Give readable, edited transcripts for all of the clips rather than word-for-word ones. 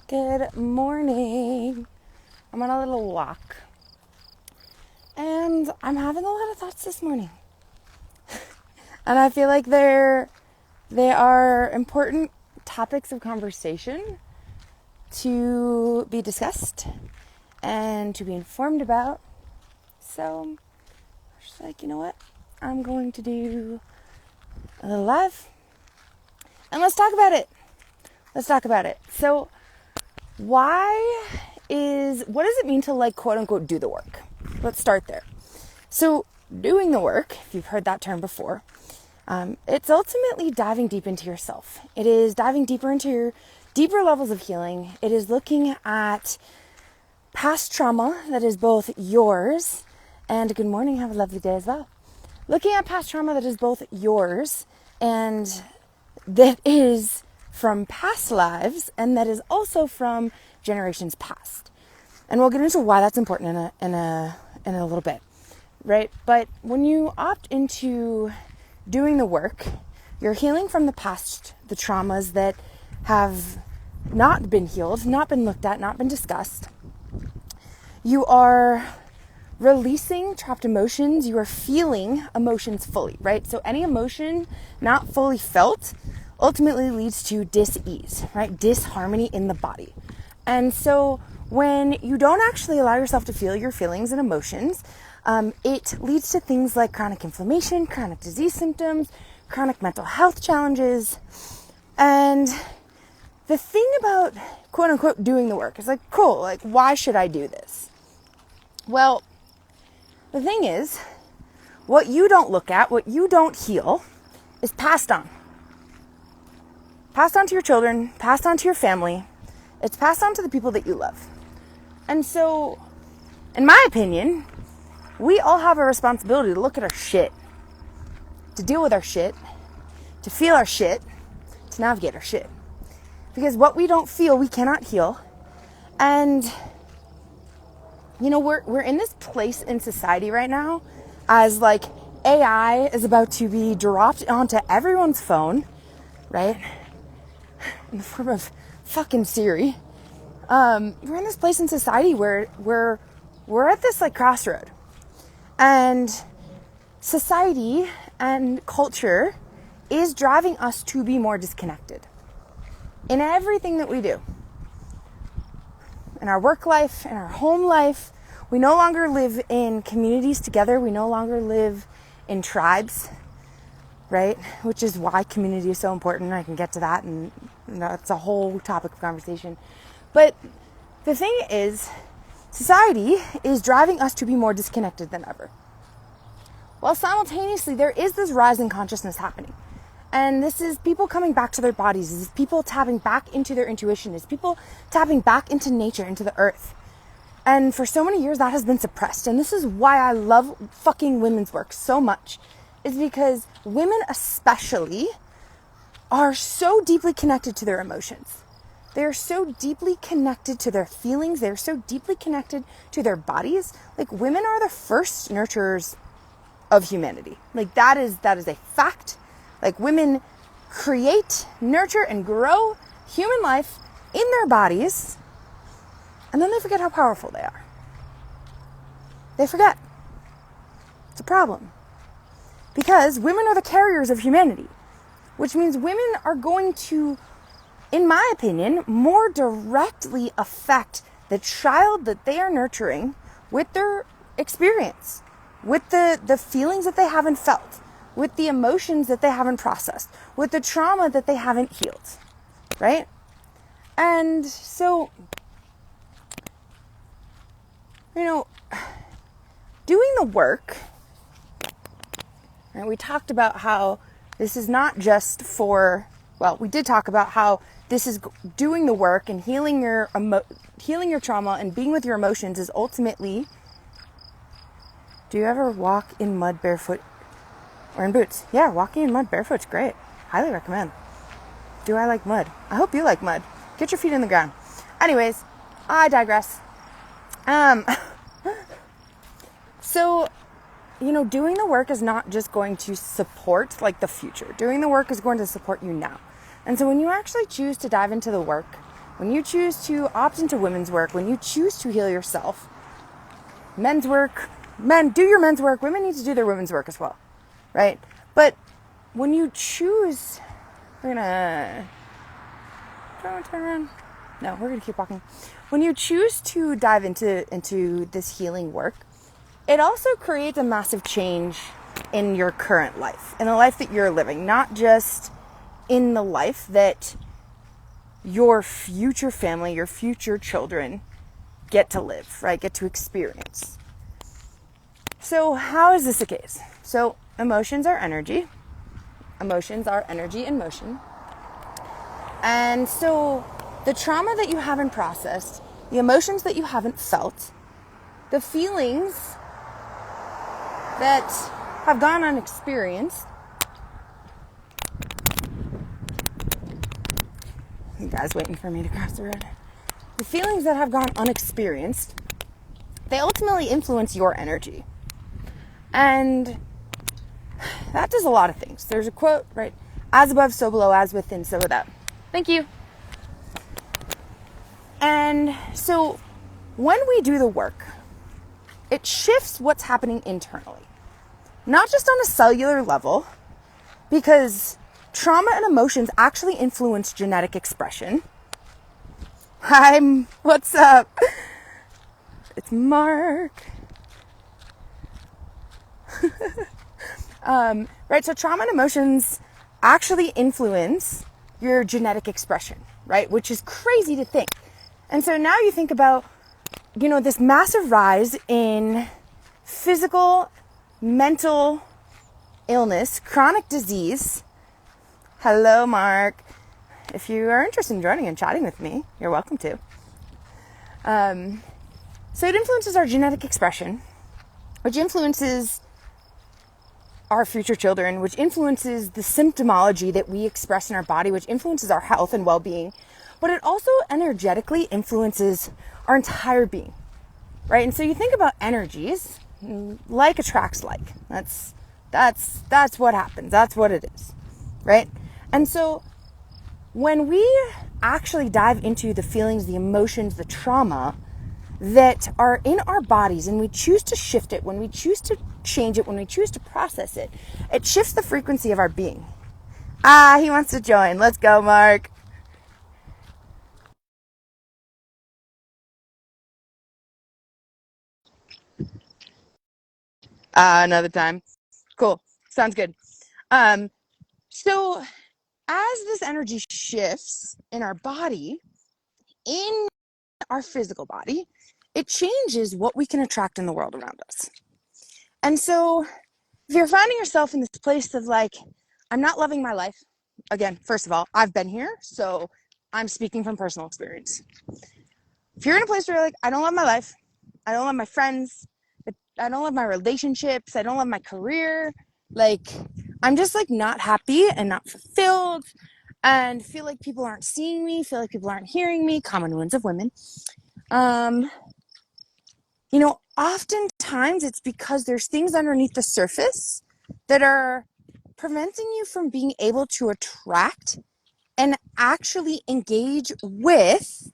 Good morning. I'm on a little walk and I'm having a lot of thoughts this morning. And I feel like they are important topics of conversation to be discussed and to be informed about. So I'm just like, you know what? I'm going to do a little live and let's talk about it. So what does it mean to like quote unquote do the work? Let's start there. So doing the work, if you've heard that term before, it's ultimately diving deep into yourself. It is diving deeper into your deeper levels of healing. It is looking at past trauma that is both yours and good morning, have a lovely day as well. Looking at past trauma that is both yours and that is from past lives and that is also from generations past. And we'll get into why that's important in a little bit, right? But when you opt into doing the work, you're healing from the past, the traumas that have not been healed, not been looked at, not been discussed. You are releasing trapped emotions. You are feeling emotions fully, right? So any emotion not fully felt ultimately leads to dis-ease, right? Disharmony in the body. And so when you don't actually allow yourself to feel your feelings and emotions, it leads to things like chronic inflammation, chronic disease symptoms, chronic mental health challenges. And the thing about quote unquote doing the work is like, cool, like why should I do this? Well, the thing is, what you don't look at, what you don't heal is passed on. Passed on to your children, passed on to your family. It's passed on to the people that you love. And so, in my opinion, we all have a responsibility to look at our shit, to deal with our shit, to feel our shit, to navigate our shit. Because what we don't feel, we cannot heal. And, you know, we're in this place in society right now as like AI is about to be dropped onto everyone's phone, right? In the form of fucking Siri. We're in this place in society where we're at this like crossroad. And society and culture is driving us to be more disconnected in everything that we do. In our work life, in our home life, we no longer live in communities together. We no longer live in tribes, right? Which is why community is so important. I can get to that, and that's a whole topic of conversation. But the thing is, society is driving us to be more disconnected than ever. While simultaneously, there is this rise in consciousness happening. And this is people coming back to their bodies. This is people tapping back into their intuition. It's people tapping back into nature, into the earth. And for so many years, that has been suppressed. And this is why I love fucking women's work so much. Is because women especially are so deeply connected to their emotions. They are so deeply connected to their feelings. They are so deeply connected to their bodies. Like women are the first nurturers of humanity. Like that is a fact. Like women create, nurture, and grow human life in their bodies, and then they forget how powerful they are. They forget. It's a problem. Because women are the carriers of humanity, which means women are going to, in my opinion, more directly affect the child that they are nurturing with their experience, with the feelings that they haven't felt, with the emotions that they haven't processed, with the trauma that they haven't healed, right? And so, you know, doing the work, right, we talked about how this is not just for, well, we did talk about how this is doing the work and healing your trauma and being with your emotions is ultimately, do you ever walk in mud barefoot or in boots? Yeah, walking in mud barefoot's great. Highly recommend. Do I like mud? I hope you like mud. Get your feet in the ground. Anyways, I digress. So, you know, doing the work is not just going to support the future. Doing the work is going to support you now. And so when you actually choose to dive into the work, when you choose to opt into women's work, when you choose to heal yourself, men's work, men, do your men's work, women need to do their women's work as well, right? But when you choose, we're gonna turn around. No, we're gonna keep walking. When you choose to dive into this healing work, it also creates a massive change in your current life, in the life that you're living, not just in the life that your future family, your future children get to live, right? Get to experience. So how is this the case? So emotions are energy. Emotions are energy in motion. And so the trauma that you haven't processed, the emotions that you haven't felt, the feelings that have gone unexperienced. You guys waiting for me to cross the road. The feelings that have gone unexperienced, they ultimately influence your energy. And that does a lot of things. There's a quote, right? As above, so below, as within, so without. Thank you. And so when we do the work, it shifts what's happening internally. Not just on a cellular level, because trauma and emotions actually influence genetic expression. What's up? It's Mark. Right, so trauma and emotions actually influence your genetic expression, right? Which is crazy to think. And so now you think about, this massive rise in physical, mental illness, chronic disease. Hello, Mark. If you are interested in joining and chatting with me, you're welcome to. So it influences our genetic expression, which influences our future children, which influences the symptomology that we express in our body, which influences our health and well-being. But it also energetically influences our entire being, right? And so you think about energies, like attracts like. That's what happens. That's what it is, right? And so when we actually dive into the feelings, the emotions, the trauma that are in our bodies, and we choose to shift it, when we choose to change it, when we choose to process it, it shifts the frequency of our being. He wants to join. Let's go, Mark. Another time. Cool. Sounds good. So as this energy shifts in our body, in our physical body, it changes what we can attract in the world around us. And so if you're finding yourself in this place of like, I'm not loving my life, again, first of all, I've been here, so I'm speaking from personal experience. If you're in a place where you're like, I don't love my life, I don't love my friends, I don't love my relationships, I don't love my career, like, I'm just like not happy and not fulfilled, and feel like people aren't seeing me, feel like people aren't hearing me, common wounds of women. Oftentimes it's because there's things underneath the surface that are preventing you from being able to attract and actually engage with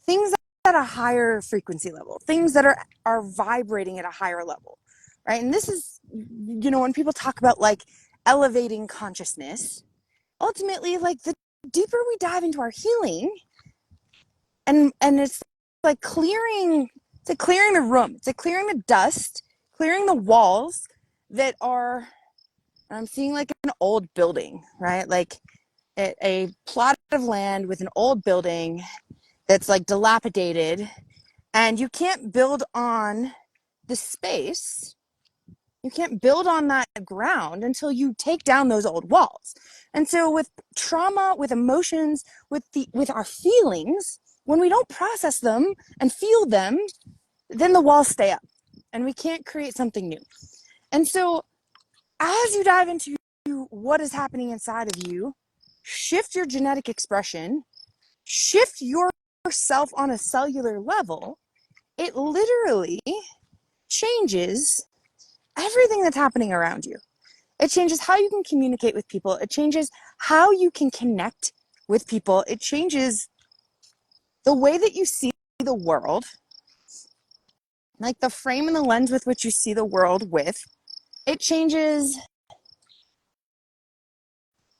things at a higher frequency level, things that are vibrating at a higher level, right? And this is, when people talk about like elevating consciousness, ultimately, like the deeper we dive into our healing, and it's like clearing the room, it's like clearing the dust, clearing the walls that are, I'm seeing like an old building, right? Like a plot of land with an old building that's like dilapidated, and you can't build on the space. You can't build on that ground until you take down those old walls. And so with trauma, with emotions, with our feelings, when we don't process them and feel them, then the walls stay up and we can't create something new. And so as you dive into what is happening inside of you, shift your genetic expression, shift yourself on a cellular level, it literally changes everything that's happening around you. It changes how you can communicate with people. It changes how you can connect with people. It changes the way that you see the world, like the frame and the lens with which you see the world with, it changes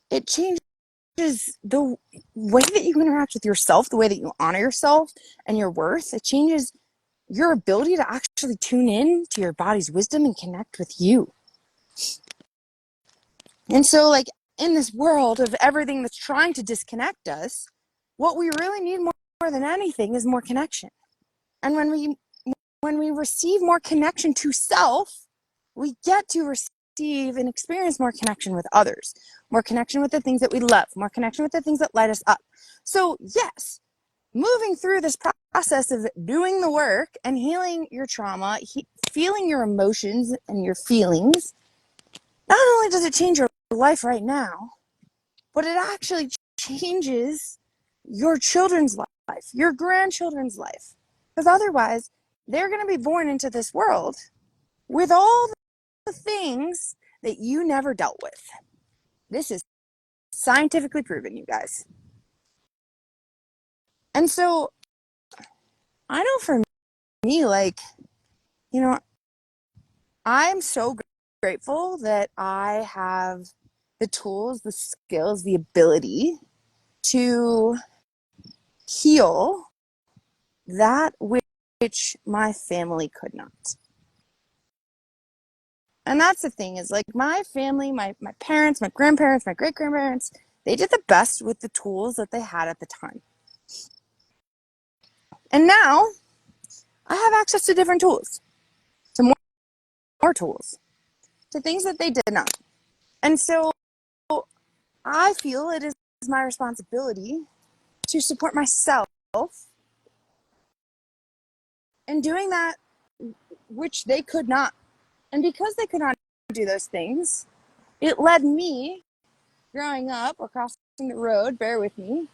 the way that you interact with yourself, the way that you honor yourself and your worth. It changes your ability to actually tune in to your body's wisdom and connect with you. And so, like, in this world of everything that's trying to disconnect us, what we really need more than anything is more connection. And when we receive more connection to self, we get to receive and experience more connection with others, more connection with the things that we love, more connection with the things that light us up. So yes, moving through this process of doing the work and healing your trauma, feeling your emotions and your feelings, not only does it change your life right now, but it actually changes your children's life, your grandchildren's life. Because otherwise, they're going to be born into this world with all the things that you never dealt with. This is scientifically proven, you guys. And so I know for me, like, you know, I'm so grateful that I have the tools, the skills, the ability to heal that which my family could not. And that's the thing, is like my family, my parents, my grandparents, my great-grandparents, they did the best with the tools that they had at the time. And now I have access to different tools, to more tools, to things that they did not. And so I feel it is my responsibility to support myself in doing that which they could not. And because they could not do those things, it led me growing up or crossing the road, bear with me,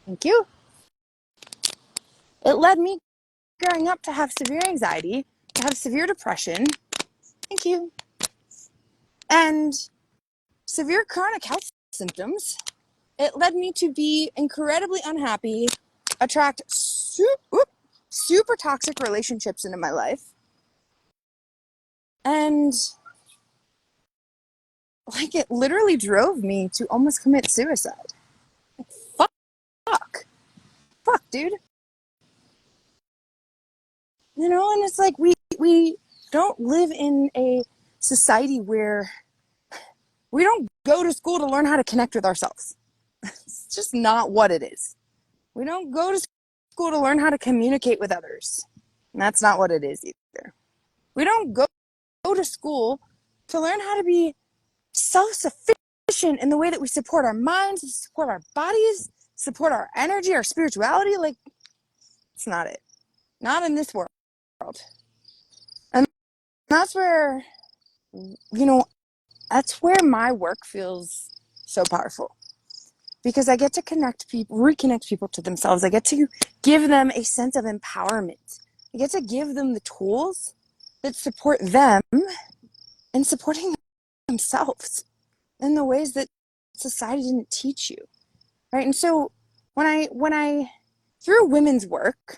thank you. It led me growing up to have severe anxiety, to have severe depression, thank you, and severe chronic health symptoms. It led me to be incredibly unhappy, attract super toxic relationships into my life, and like it literally drove me to almost commit suicide. Like, fuck, dude. You know, and it's like we don't live in a society where we don't go to school to learn how to connect with ourselves. It's just not what it is. We don't go to school to learn how to communicate with others. And that's not what it is either. We don't go to school to learn how to be self-sufficient in the way that we support our minds, support our bodies, support our energy, our spirituality. Like, it's not it. Not in this world. And that's where, you know, that's where my work feels so powerful. Because I get to reconnect people to themselves. I get to give them a sense of empowerment. I get to give them the tools that support them in supporting themselves in the ways that society didn't teach you, right? And so when I through women's work,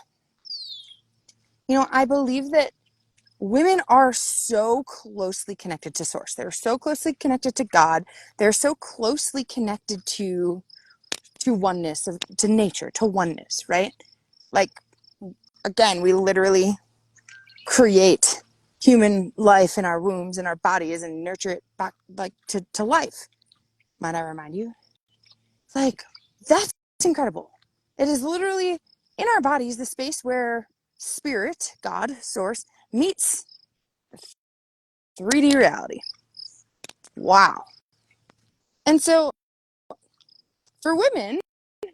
you know, I believe that women are so closely connected to source. They're so closely connected to God. They're so closely connected to oneness, to nature, to oneness, right? Like, again, we literally create human life in our wombs and our bodies and nurture it back, like, to life. Might I remind you? Like, that's incredible. It is literally in our bodies the space where spirit, God, source, meets 3D reality. Wow. And so for women,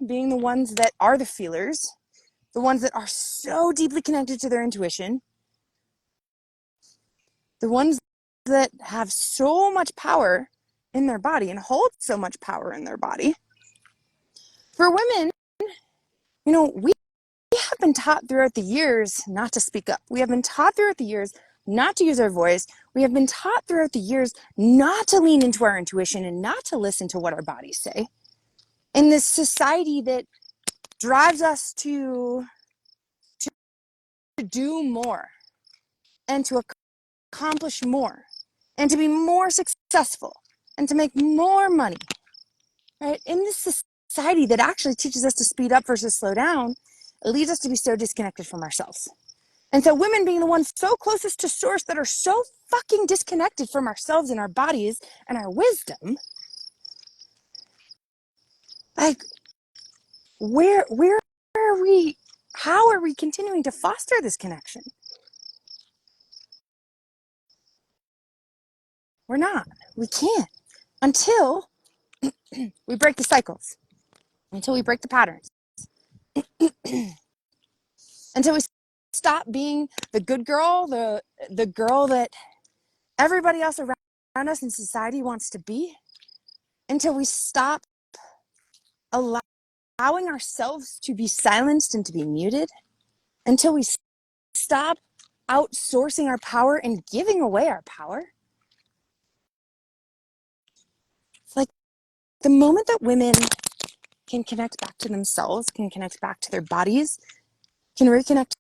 being the ones that are the feelers, the ones that are so deeply connected to their intuition, the ones that have so much power in their body and hold so much power in their body, for women, you know, we have been taught throughout the years not to speak up. We have been taught throughout the years not to use our voice. We have been taught throughout the years not to lean into our intuition and not to listen to what our bodies say. In this society that drives us to do more and to accomplish more and to be more successful and to make more money, right? In this society that actually teaches us to speed up versus slow down, it leads us to be so disconnected from ourselves. And so women being the ones so closest to source that are so fucking disconnected from ourselves and our bodies and our wisdom, like, where are we, how are we continuing to foster this connection? We're not. We can't until we break the cycles, until we break the patterns, until we stop being the good girl, the girl that everybody else around us in society wants to be, until we stop allowing ourselves to be silenced and to be muted, until we stop outsourcing our power and giving away our power. It's like the moment that women can connect back to themselves, can connect back to their bodies, can reconnect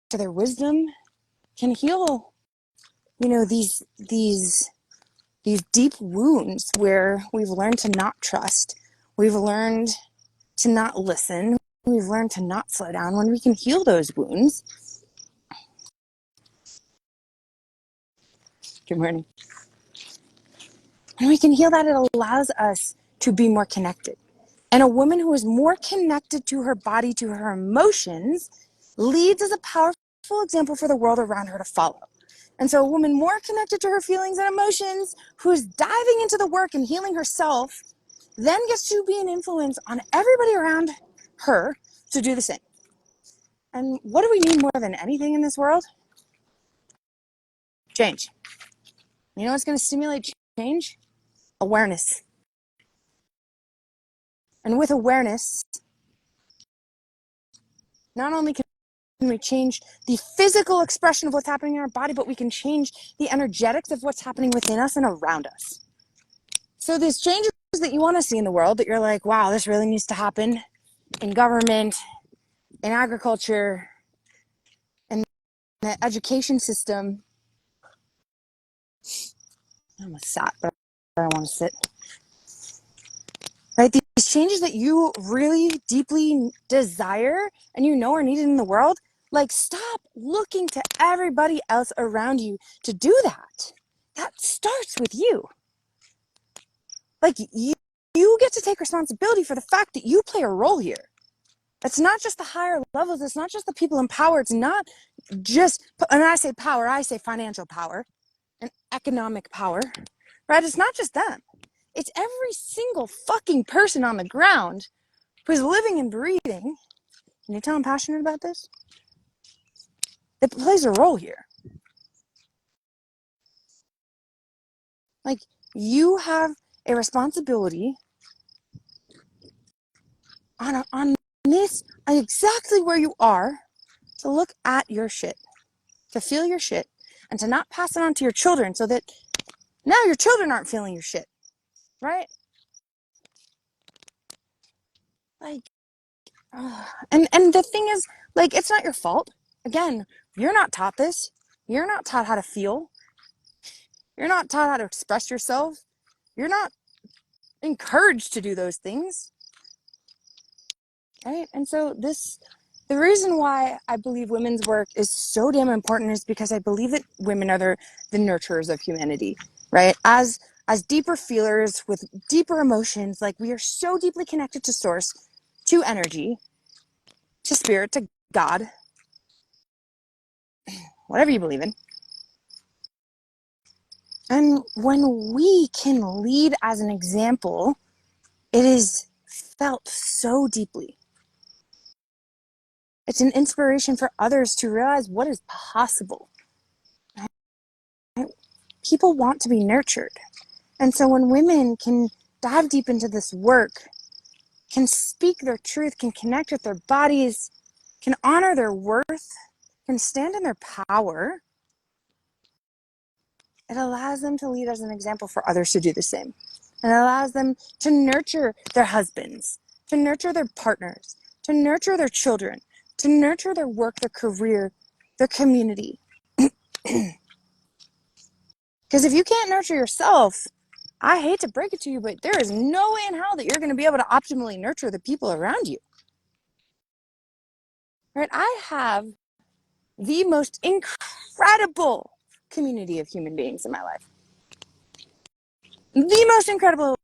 to their wisdom, can heal, these deep wounds where we've learned to not trust, we've learned to not listen, we've learned to not slow down. When we can heal those wounds, good morning, when we can heal that, it allows us to be more connected. And a woman who is more connected to her body, to her emotions, leads as a powerful example for the world around her to follow. And so a woman more connected to her feelings and emotions, who's diving into the work and healing herself, then gets to be an influence on everybody around her to do the same. And what do we need more than anything in this world? Change. You know what's going to stimulate change? Awareness. And with awareness, not only can we change the physical expression of what's happening in our body, but we can change the energetics of what's happening within us and around us. So these changes that you want to see in the world, that you're like, wow, this really needs to happen in government, in agriculture, in the education system. I almost sat, but I don't want to sit. Right? These changes that you really deeply desire and are needed in the world, like, stop looking to everybody else around you to do that. That starts with you. Like, you get to take responsibility for the fact that you play a role here. It's not just the higher levels. It's not just the people in power. It's not just, and I say power, I say financial power and economic power, right? It's not just them. It's every single fucking person on the ground who's living and breathing. Can you tell I'm passionate about this? It plays a role here. Like, you have a responsibility on this, exactly where you are, to look at your shit, to feel your shit, and to not pass it on to your children so that now your children aren't feeling your shit, right? Like, and the thing is, like, it's not your fault. Again, you're not taught this. You're not taught how to feel. You're not taught how to express yourself. You're not encouraged to do those things, right? And so the reason why I believe women's work is so damn important is because I believe that women are the nurturers of humanity, right? As deeper feelers with deeper emotions, like, we are so deeply connected to source, to energy, to spirit, to God, whatever you believe in. And when we can lead as an example, it is felt so deeply. It's an inspiration for others to realize what is possible. People want to be nurtured. And so when women can dive deep into this work, can speak their truth, can connect with their bodies, can honor their worth, can stand in their power, it allows them to lead as an example for others to do the same. It allows them to nurture their husbands, to nurture their partners, to nurture their children, to nurture their work, their career, their community. Because if you can't nurture yourself, I hate to break it to you, but there is no way in hell that you're going to be able to optimally nurture the people around you. Right? I have the most incredible community of human beings in my life. The most incredible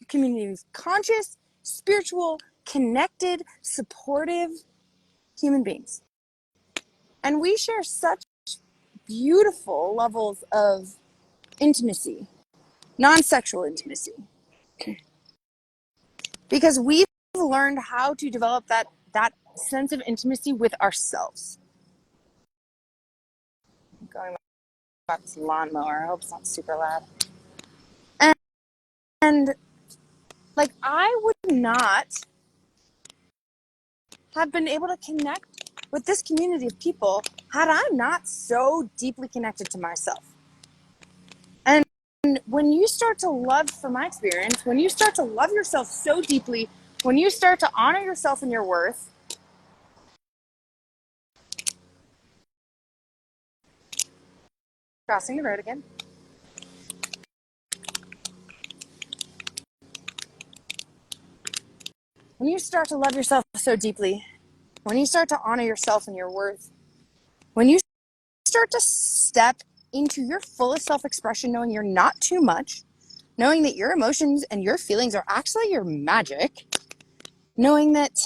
community of conscious, spiritual, connected, supportive human beings. And we share such beautiful levels of intimacy, non-sexual intimacy. Because we've learned how to develop that sense of intimacy with ourselves. I'm going about this lawnmower. I hope it's not super loud. And like, I would not have been able to connect with this community of people had I not so deeply connected to myself. And when you start to love, from my experience, when you start to love yourself so deeply, when you start to honor yourself and your worth, crossing the road again. When you start to love yourself so deeply, when you start to honor yourself and your worth, when you start to step into your fullest self-expression, knowing you're not too much, knowing that your emotions and your feelings are actually your magic, knowing that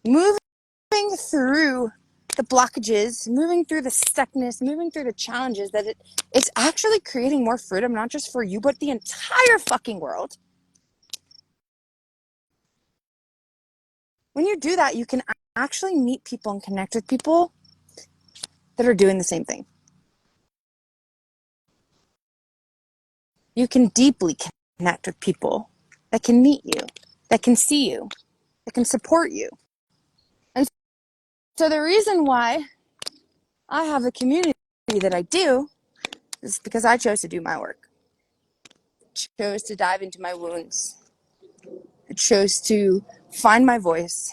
moving through the blockages, moving through the stuckness, moving through the challenges, that it's actually creating more freedom, not just for you, but the entire fucking world. When you do that, you can actually meet people and connect with people that are doing the same thing. You can deeply connect with people that can meet you, that can see you, that can support you. And so the reason why I have the community that I do is because I chose to do my work. I chose to dive into my wounds. I chose to find my voice.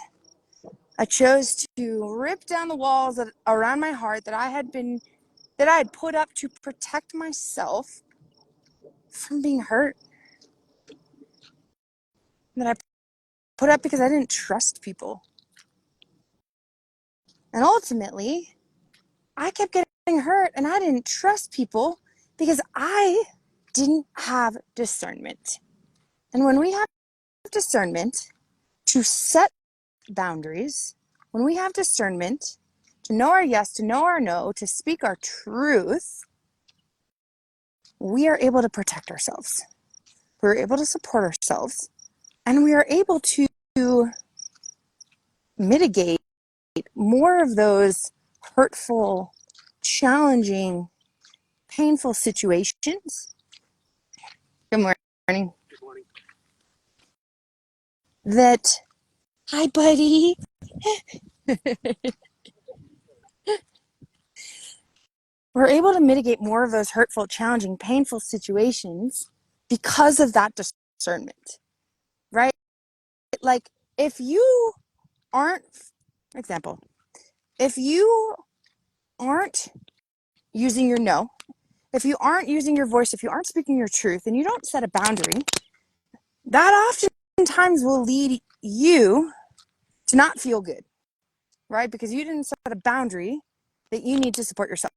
I chose to rip down the walls around my heart that I had put up to protect myself from being hurt. That I put up because I didn't trust people. And ultimately, I kept getting hurt and I didn't trust people because I didn't have discernment. And when we have discernment to set boundaries, when we have discernment to know our yes, to know our no, to speak our truth, we are able to protect ourselves. We're able to support ourselves, and we are able to mitigate more of those hurtful, challenging, painful situations. Good morning. Good morning. That, hi, buddy. We're able to mitigate more of those hurtful, challenging, painful situations because of that discernment, right? Like, if you aren't, example, if you aren't using your no, if you aren't using your voice, if you aren't speaking your truth, and you don't set a boundary, that oftentimes will lead you to not feel good, right? Because you didn't set a boundary that you need to support yourself.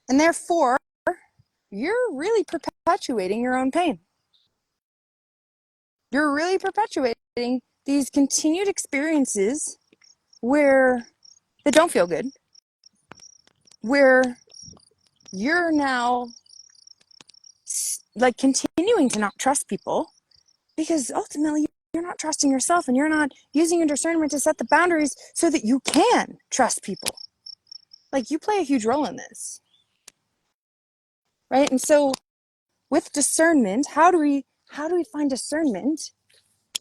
And therefore, you're really perpetuating your own pain. You're really perpetuating these continued experiences where they don't feel good, where you're now like continuing to not trust people because ultimately you're not trusting yourself and you're not using your discernment to set the boundaries so that you can trust people. Like, you play a huge role in this, right? And so with discernment, how do we find discernment?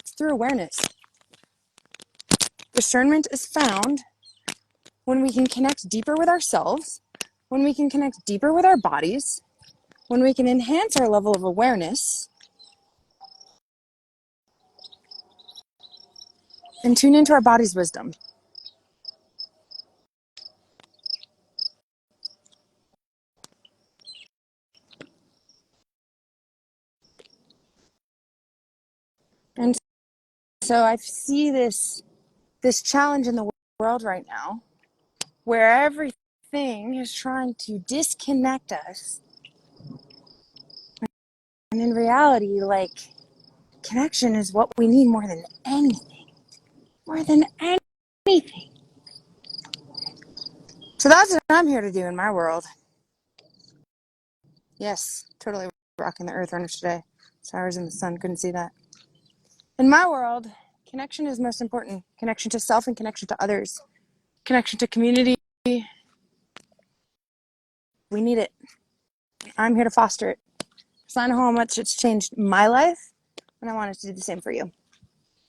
It's through awareness. Discernment is found when we can connect deeper with ourselves, when we can connect deeper with our bodies, when we can enhance our level of awareness, and tune into our body's wisdom. And so I see this challenge in the world right now where everything is trying to disconnect us. And in reality, like, connection is what we need more than anything. More than anything. So that's what I'm here to do in my world. Yes, totally rocking the earth runners today. Sorry, I was in the sun, couldn't see that. In my world, connection is most important. Connection to self and connection to others. Connection to community. We need it. I'm here to foster it. So I know how much it's changed my life, and I want it to do the same for you.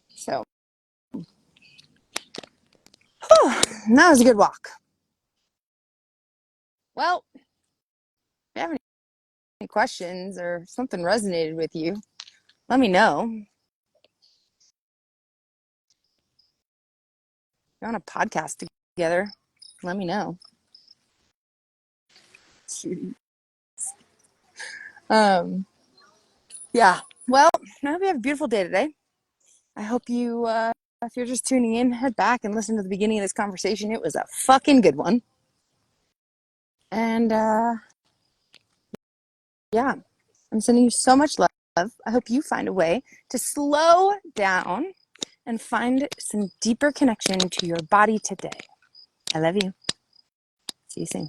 So, that was a good walk. Well, if you have any questions or something resonated with you, let me know. If you're on a podcast together, let me know. Yeah. Well, I hope you have a beautiful day today. I hope you, if you're just tuning in, head back and listen to the beginning of this conversation. It was a fucking good one. And yeah, I'm sending you so much love. I hope you find a way to slow down and find some deeper connection to your body today. I love you. See you soon.